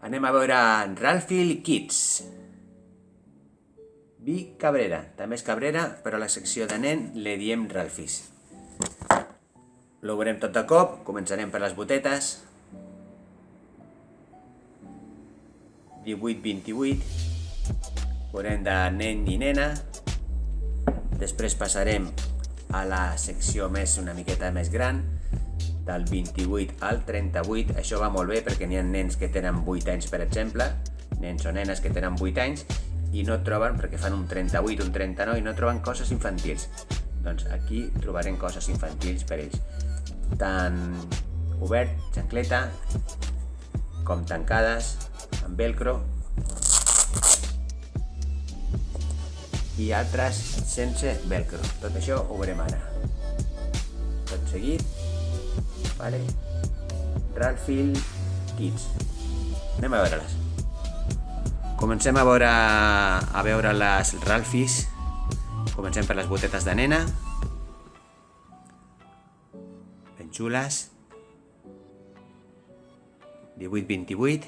Anem a veure Ralphie Kids. Vi Cabrera, també és Cabrera, però a la secció de nen li diem Ralphies. Lo veurem tot de cop, començarem per les botetes. 18-28, veurem de nen i nena. Després passarem a la secció una miqueta més gran, del 28 al 38. Això va molt bé perquè n'hi ha nens que tenen 8 anys, per exemple, nens o nenes que tenen 8 anys, i no troben, perquè fan un 38, un 39, i no troben coses infantils. Doncs aquí trobarem coses infantils per ells. Tant obert, xancleta, com tancades, amb velcro, i altres sense velcro. Tot això ho veurem ara. Tot seguit, vale? Ralphie Kids. Anem a veure-les. Comencem a veure les Ralphies. Comencem per les botetes de nena. Ben xules. 18-28.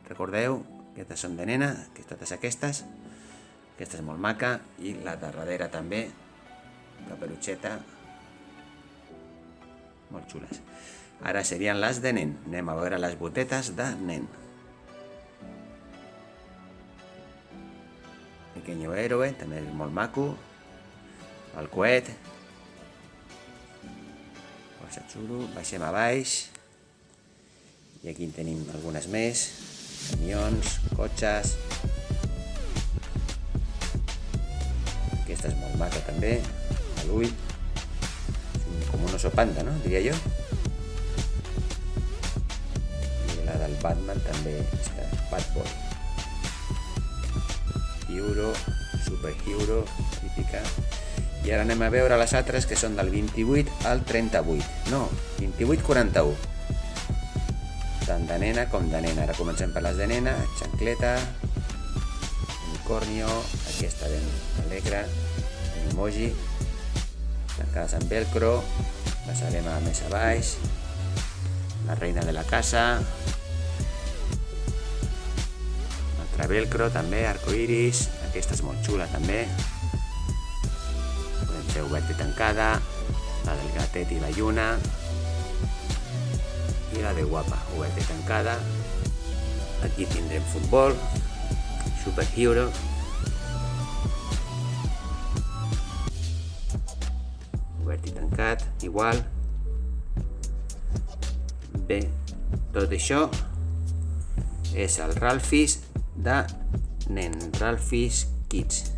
Recordeu, aquestes són de nena, totes aquestes. Aquesta és molt maca, i la de darrere també, la pelutxeta, molt xules. Ara serien les de nen. Anem a veure les botetes de nen. Pequeño héroe, també és molt maco. El coet. Força xulo. Baixem a baix. I aquí en tenim algunes més. Camions, cotxes. Aquesta és molt maca també. A l'ull. Com un oso panda, no? Diria jo. I la del Batman també està. Batboy. Hero, Superhero, típica. I ara anem a veure les altres, que són del 28 al 38. No, 28-41. Tant de nena com de nena. Ara comencem per les de nena. Xancleta, unicornio, aquesta ben alegre, emoji, tancades amb velcro. Passarem a més a baix. La reina de la casa. Velcro també, arcoiris. Aquesta és molt xula també. Podem fer oberta i tancada. La del gatet i la lluna. I la de guapa, oberta i tancada. Aquí tindrem futbol, Superhero. Obert i tancat, igual. Bé, tot això és el Ralphies de nen, Ralphie Kids.